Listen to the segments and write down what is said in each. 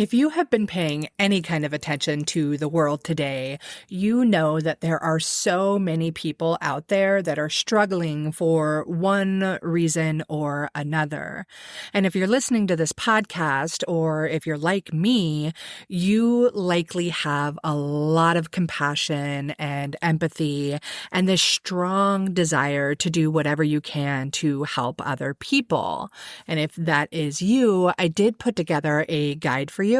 If you have been paying any kind of attention to the world today, you know that there are so many people out there that are struggling for one reason or another. And if you're listening to this podcast, or if you're like me, you likely have a lot of compassion and empathy and this strong desire to do whatever you can to help other people. And if that is you, I did put together a guide for you.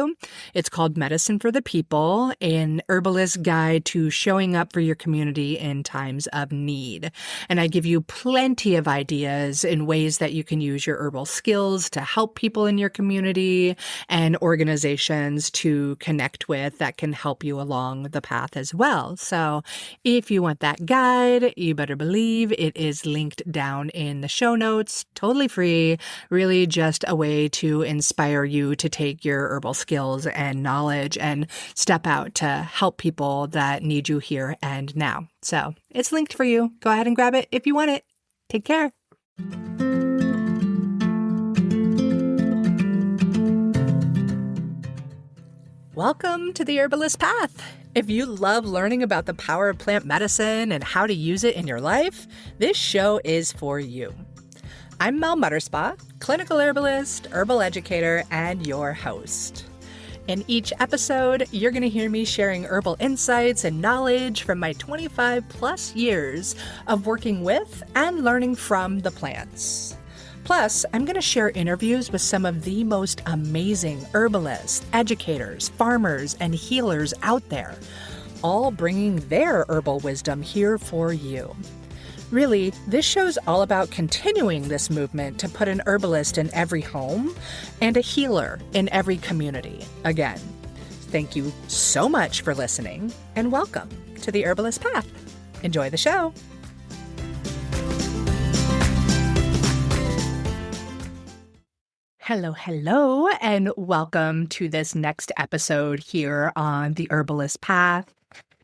It's called Medicine for the People, an herbalist guide to showing up for your community in times of need. And I give you plenty of ideas in ways that you can use your herbal skills to help people in your community and organizations to connect with that can help you along the path as well. So if you want that guide, you better believe it is linked down in the show notes, totally free, really just a way to inspire you to take your herbal skills and knowledge and step out to help people that need you here and now. So it's linked for you. Go ahead and grab it if you want it. Take care. Welcome to the Herbalist Path. If you love learning about the power of plant medicine and how to use it in your life, this show is for you. I'm Mel Mutterspa, clinical herbalist, herbal educator, and your host. In each episode, you're going to hear me sharing herbal insights and knowledge from my 25 plus years of working with and learning from the plants. Plus, I'm going to share interviews with some of the most amazing herbalists, educators, farmers, and healers out there, all bringing their herbal wisdom here for you. Really, this show's all about continuing this movement to put an herbalist in every home and a healer in every community. Again, thank you so much for listening and welcome to the Herbalist Path. Enjoy the show. Hello, and welcome to this next episode here on the Herbalist Path.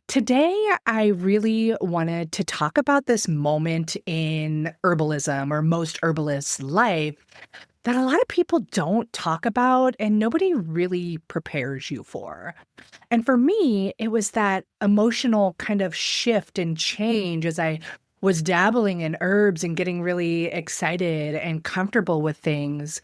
Today, I really wanted to talk about this moment in herbalism or most herbalists' life that a lot of people don't talk about and nobody really prepares you for. And for me, it was that emotional kind of shift and change as I was dabbling in herbs and getting really excited and comfortable with things.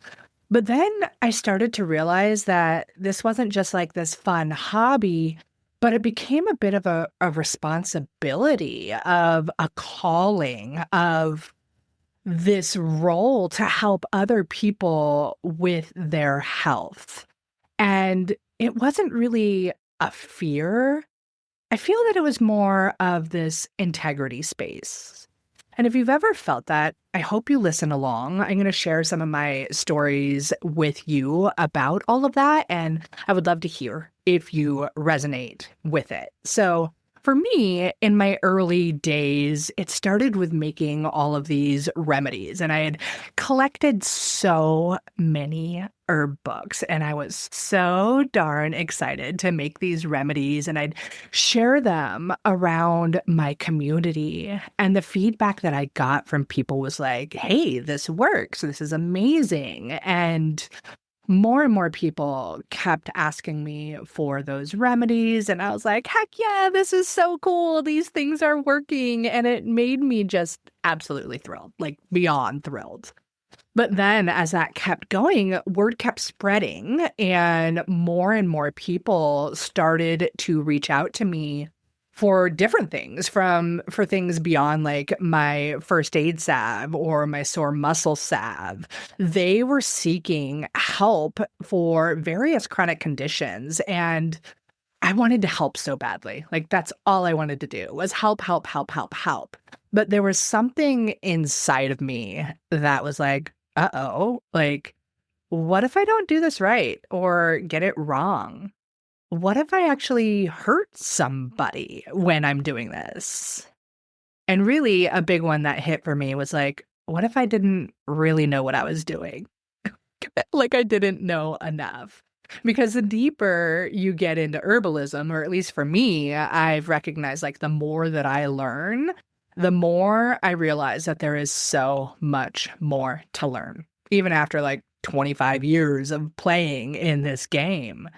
But then I started to realize that this wasn't just like this fun hobby, but it became a bit of a responsibility, of a calling, of this role to help other people with their health. And it wasn't really a fear. I feel that it was more of this integrity space. And if you've ever felt that, I hope you listen along. I'm going to share some of my stories with you about all of that, and I would love to hear if you resonate with it. So for me, in my early days, it started with making all of these remedies, and I had collected so many herb books, and I was so darn excited to make these remedies, and I'd share them around my community. And the feedback that I got from people was like, hey, this works. This is amazing. And more people kept asking me for those remedies. And I was like, heck yeah, this is so cool. These things are working. And it made me just absolutely thrilled, like beyond thrilled. But then as that kept going, word kept spreading and more people started to reach out to me for different things, for things beyond like my first aid salve or my sore muscle salve. They were seeking help for various chronic conditions, and I wanted to help so badly. Like that's all I wanted to do was help. But there was something inside of me that was like, uh-oh, like, what if I don't do this right or get it wrong? What if I actually hurt somebody when I'm doing this? And really a big one that hit for me was like, what if I didn't really know what I was doing? Like I didn't know enough. Because the deeper you get into herbalism, or at least for me, I've recognized like the more that I learn, the more I realize that there is so much more to learn, even after like 25 years of playing in this game.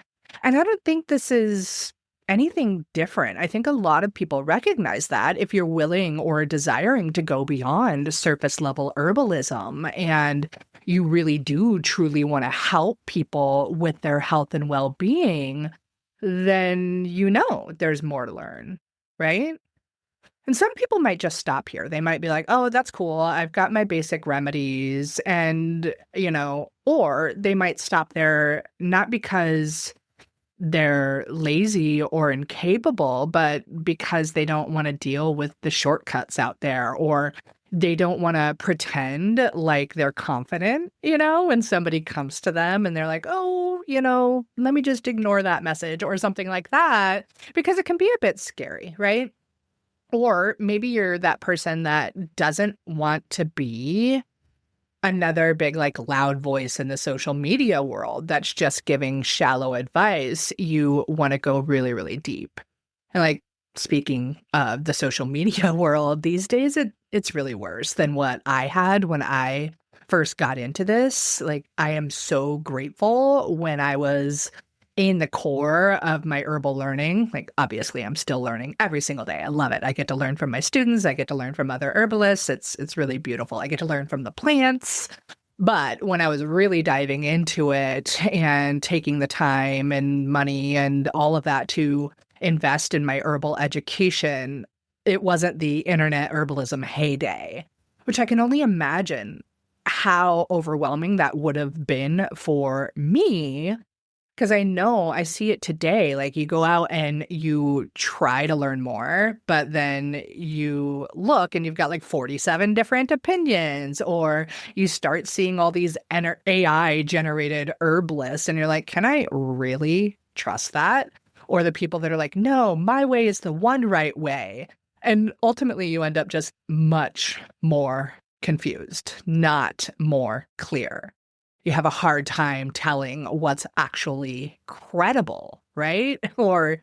And I don't think this is anything different. I think a lot of people recognize that if you're willing or desiring to go beyond surface level herbalism and you really do truly want to help people with their health and well-being, then there's more to learn, right? And some people might just stop here. They might be like, oh, that's cool. I've got my basic remedies. And, or they might stop there not because they're lazy or incapable, but because they don't want to deal with the shortcuts out there, or they don't want to pretend like they're confident, when somebody comes to them and they're like, oh, let me just ignore that message or something like that, because it can be a bit scary, right? Or maybe you're that person that doesn't want to be another big, loud voice in the social media world that's just giving shallow advice. You want to go really, really deep. And speaking of the social media world these days, it's really worse than what I had when I first got into this. I am so grateful when I was in the core of my herbal learning. Obviously, I'm still learning every single day. I love it. I get to learn from my students. I get to learn from other herbalists. It's really beautiful. I get to learn from the plants. But when I was really diving into it and taking the time and money and all of that to invest in my herbal education, it wasn't the internet herbalism heyday, which I can only imagine how overwhelming that would have been for me. Because I see it today. You go out and you try to learn more, but then you look and you've got 47 different opinions, or you start seeing all these AI generated herb lists and you're like, can I really trust that? Or the people that are like, no, my way is the one right way. And ultimately you end up just much more confused, not more clear. You have a hard time telling what's actually credible, right? Or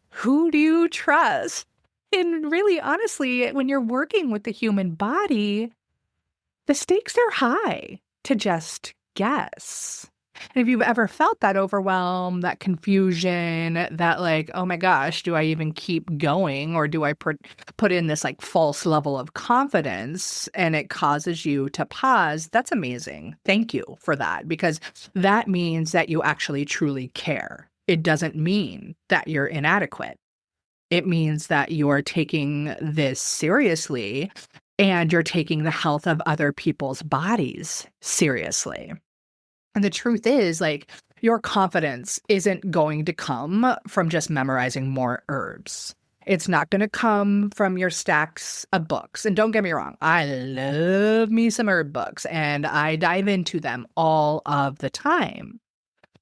who do you trust? And really, honestly, when you're working with the human body, the stakes are high to just guess. And if you've ever felt that overwhelm, that confusion, that oh my gosh, do I even keep going? Or do I put in this false level of confidence and it causes you to pause? That's amazing. Thank you for that, because that means that you actually truly care. It doesn't mean that you're inadequate. It means that you are taking this seriously and you're taking the health of other people's bodies seriously. And the truth is, your confidence isn't going to come from just memorizing more herbs. It's not going to come from your stacks of books. And don't get me wrong, I love me some herb books and I dive into them all of the time.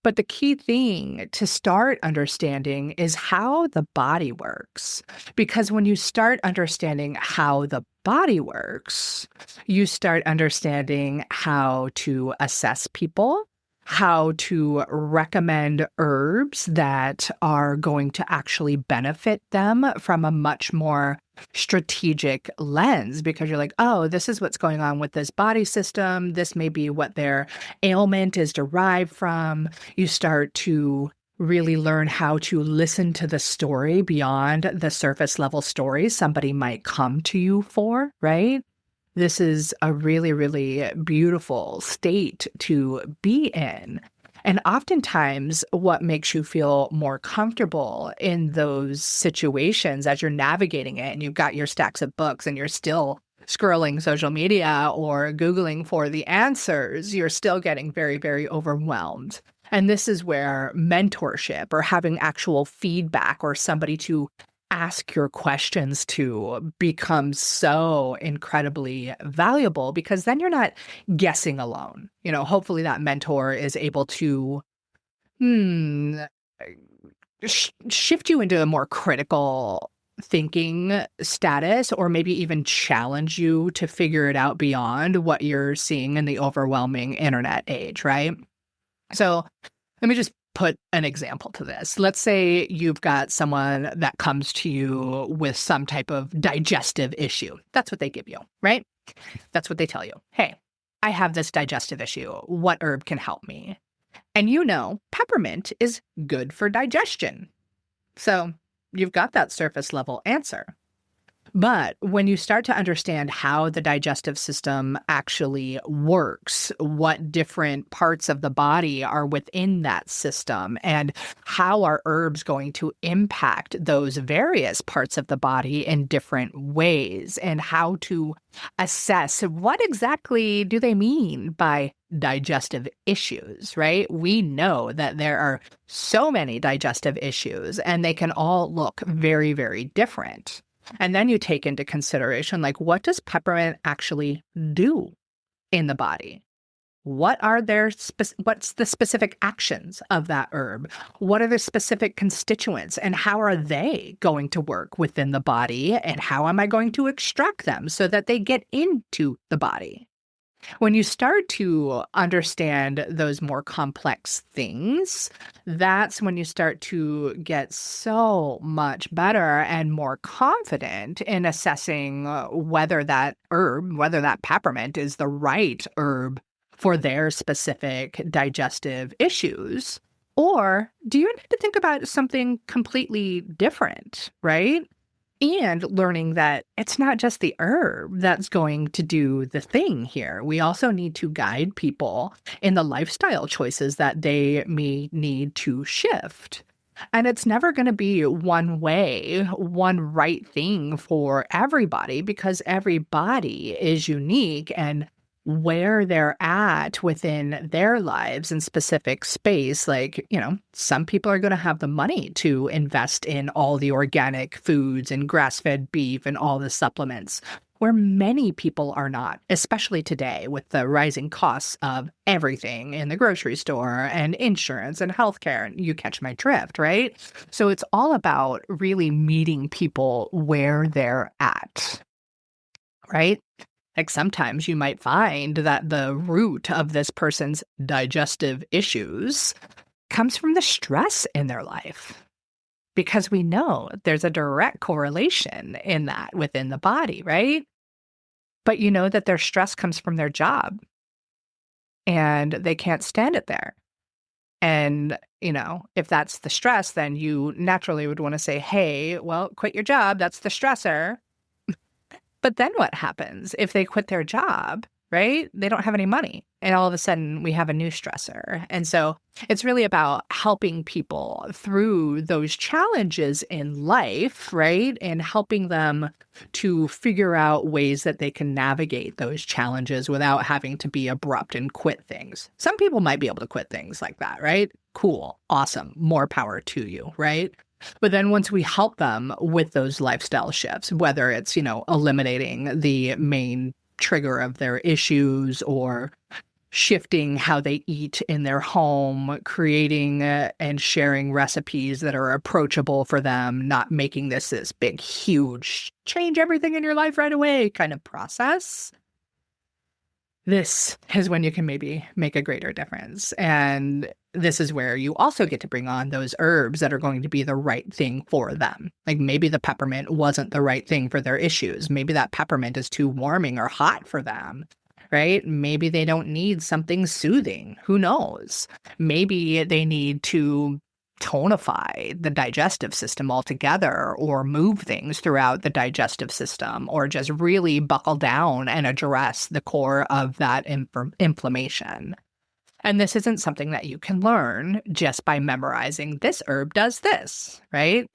But the key thing to start understanding is how the body works. Because when you start understanding how the body works, you start understanding how to assess people, how to recommend herbs that are going to actually benefit them from a much more strategic lens, because you're like, oh, this is what's going on with this body system. This may be what their ailment is derived from. You start to really learn how to listen to the story beyond the surface level stories somebody might come to you for, right? This is a really, really beautiful state to be in. And oftentimes, what makes you feel more comfortable in those situations as you're navigating it and you've got your stacks of books and you're still scrolling social media or Googling for the answers, you're still getting very, very overwhelmed. And this is where mentorship or having actual feedback or somebody to ask your questions to becomes so incredibly valuable, because then you're not guessing alone. Hopefully that mentor is able to shift you into a more critical thinking status, or maybe even challenge you to figure it out beyond what you're seeing in the overwhelming internet age, right? So let me just put an example to this. Let's say you've got someone that comes to you with some type of digestive issue. That's what they give you, right? That's what they tell you. Hey, I have this digestive issue. What herb can help me? And peppermint is good for digestion. So you've got that surface level answer. But when you start to understand how the digestive system actually works, what different parts of the body are within that system, and how are herbs going to impact those various parts of the body in different ways, and how to assess what exactly do they mean by digestive issues, right? We know that there are so many digestive issues, and they can all look very, very different. And then you take into consideration, like, what does peppermint actually do in the body? What's the specific actions of that herb? What are the specific constituents, and how are they going to work within the body? And how am I going to extract them so that they get into the body? When you start to understand those more complex things, that's when you start to get so much better and more confident in assessing whether that herb, whether that peppermint is the right herb for their specific digestive issues. Or do you need to think about something completely different, right? And learning that it's not just the herb that's going to do the thing here. We also need to guide people in the lifestyle choices that they may need to shift. And it's never going to be one way, one right thing for everybody, because everybody is unique, and where they're at within their lives in specific space. Like, some people are going to have the money to invest in all the organic foods and grass-fed beef and all the supplements, where many people are not, especially today with the rising costs of everything in the grocery store and insurance and healthcare. You catch my drift, right? So it's all about really meeting people where they're at, right? Like, sometimes you might find that the root of this person's digestive issues comes from the stress in their life, because we know there's a direct correlation in that within the body, right? But you know that their stress comes from their job, and they can't stand it there. And, if that's the stress, then you naturally would want to say, hey, well, quit your job. That's the stressor. But then what happens if they quit their job, right? They don't have any money, and all of a sudden we have a new stressor. And so it's really about helping people through those challenges in life, right? And helping them to figure out ways that they can navigate those challenges without having to be abrupt and quit things. Some people might be able to quit things like that, right? Cool. Awesome. More power to you, right? But then once we help them with those lifestyle shifts, whether it's, eliminating the main trigger of their issues, or shifting how they eat in their home, creating and sharing recipes that are approachable for them, not making this big, huge, change everything in your life right away kind of process. This is when you can maybe make a greater difference. And this is where you also get to bring on those herbs that are going to be the right thing for them. Like, maybe the peppermint wasn't the right thing for their issues. Maybe that peppermint is too warming or hot for them, right? Maybe they don't need something soothing. Who knows? Maybe they need to tonify the digestive system altogether, or move things throughout the digestive system, or just really buckle down and address the core of that inflammation. And this isn't something that you can learn just by memorizing this herb does this, right?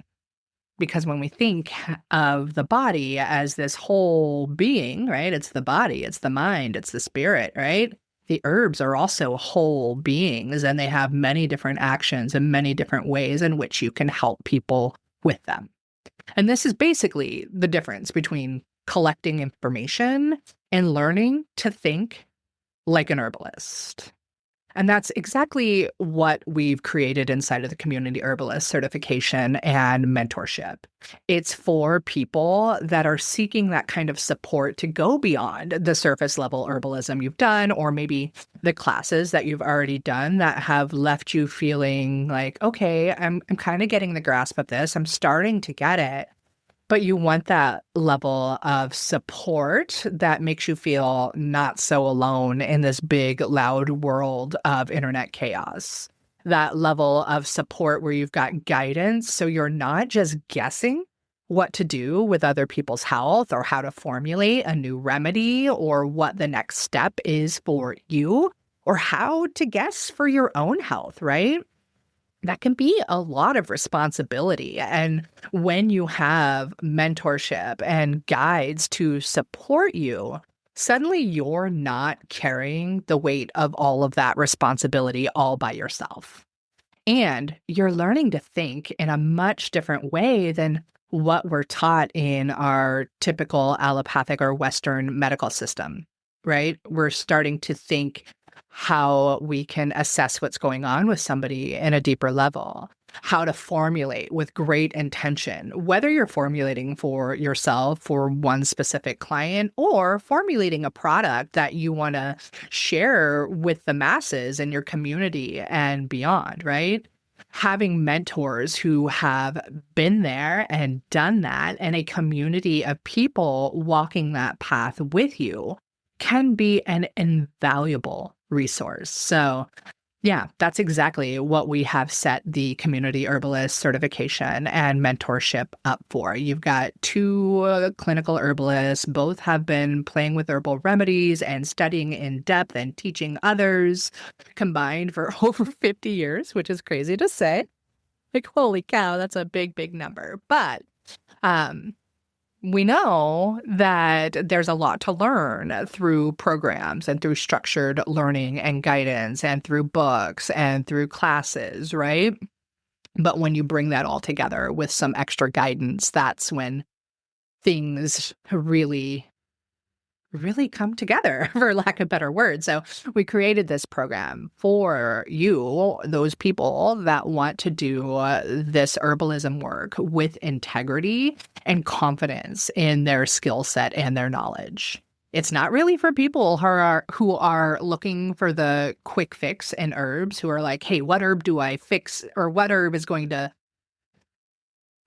Because when we think of the body as this whole being, right? It's the body, it's the mind, it's the spirit, right? The herbs are also whole beings, and they have many different actions and many different ways in which you can help people with them. And this is basically the difference between collecting information and learning to think like an herbalist. And that's exactly what we've created inside of the Community Herbalist certification and mentorship. It's for people that are seeking that kind of support to go beyond the surface level herbalism you've done, or maybe the classes that you've already done that have left you feeling like, okay, I'm kind of getting the grasp of this. I'm starting to get it. but you want that level of support that makes you feel not so alone in this big, loud world of internet chaos. That level of support where you've got guidance, so you're not just guessing what to do with other people's health or how to formulate a new remedy or what the next step is for you or how to guess for your own health, right? That can be a lot of responsibility. And when you have mentorship and guides to support you, suddenly you're not carrying the weight of all of that responsibility all by yourself. And you're learning to think in a much different way than what we're taught in our typical allopathic or Western medical system, right? We're starting to think how we can assess what's going on with somebody in a deeper level, how to formulate with great intention, whether you're formulating for yourself, for one specific client, or formulating a product that you want to share with the masses in your community and beyond, right? Having mentors who have been there and done that and a community of people walking that path with you can be an invaluable resource. So yeah, that's exactly what we have set the community herbalist certification and mentorship up for. You've got two clinical herbalists, both have been playing with herbal remedies and studying in depth and teaching others combined for over 50 years, which is crazy to say. Like, holy cow, that's a big, big number. But we know that there's a lot to learn through programs and through structured learning and guidance and through books and through classes, right? But when you bring that all together with some extra guidance, that's when things really come together, for lack of better words. So we created this program for you, those people that want to do this herbalism work with integrity and confidence in their skill set and their knowledge. It's not really for people who are looking for the quick fix in herbs, who are like, hey, what herb do I fix, or what herb is going to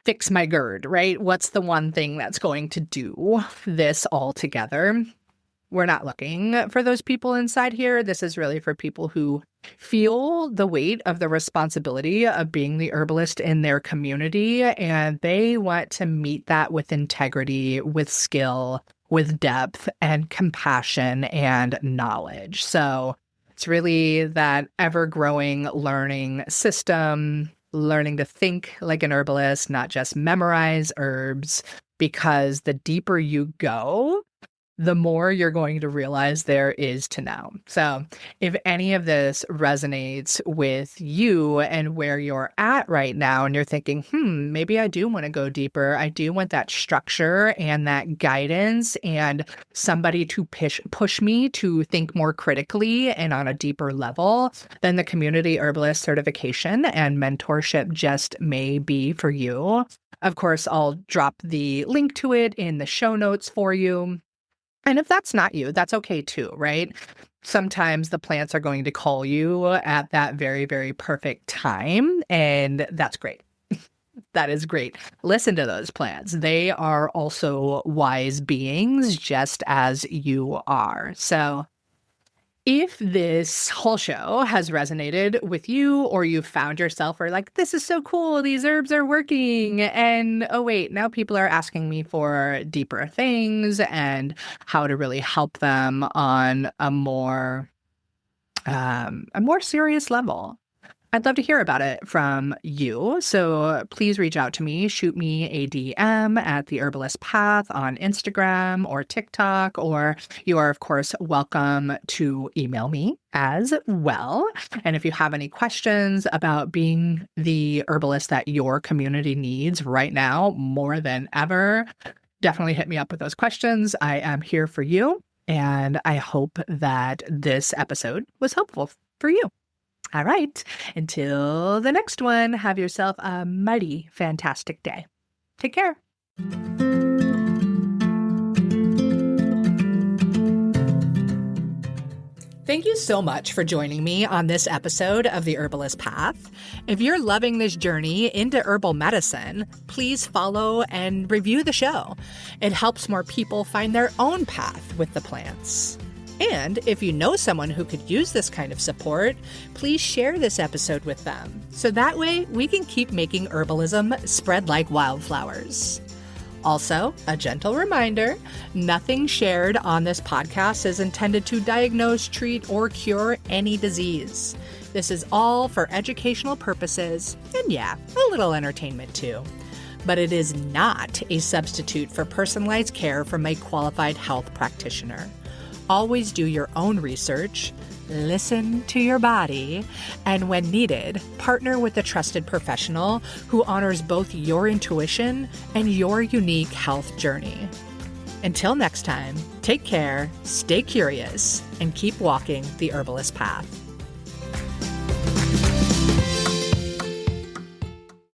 fix my GERD, right? What's the one thing that's going to do this all together? We're not looking for those people inside here. This is really for people who feel the weight of the responsibility of being the herbalist in their community, and they want to meet that with integrity, with skill, with depth and compassion and knowledge. So it's really that ever-growing learning system, learning to think like an herbalist, not just memorize herbs, because the deeper you go, the more you're going to realize there is to know. So if any of this resonates with you and where you're at right now, and you're thinking, maybe I do want to go deeper. I do want that structure and that guidance and somebody to push me to think more critically and on a deeper level, then the community herbalist certification and mentorship just may be for you. Of course, I'll drop the link to it in the show notes for you. And if that's not you, that's okay too, right? Sometimes the plants are going to call you at that very, very perfect time, and that's great. That is great. Listen to those plants. They are also wise beings, just as you are. So if this whole show has resonated with you, or you found yourself or like, this is so cool, these herbs are working, and oh wait, now people are asking me for deeper things and how to really help them on a more serious level, I'd love to hear about it from you. So please reach out to me, shoot me a DM at the Herbalist Path on Instagram or TikTok, or you are, of course, welcome to email me as well. And if you have any questions about being the herbalist that your community needs right now more than ever, definitely hit me up with those questions. I am here for you. And I hope that this episode was helpful for you. All right. Until the next one, have yourself a mighty fantastic day. Take care. Thank you so much for joining me on this episode of the Herbalist Path. If you're loving this journey into herbal medicine, please follow and review the show. It helps more people find their own path with the plants. And if you know someone who could use this kind of support, please share this episode with them, so that way we can keep making herbalism spread like wildflowers. Also, a gentle reminder, nothing shared on this podcast is intended to diagnose, treat, or cure any disease. This is all for educational purposes, and yeah, a little entertainment too. But it is not a substitute for personalized care from a qualified health practitioner. Always do your own research, listen to your body, and when needed, partner with a trusted professional who honors both your intuition and your unique health journey. Until next time, take care, stay curious, and keep walking the herbalist path.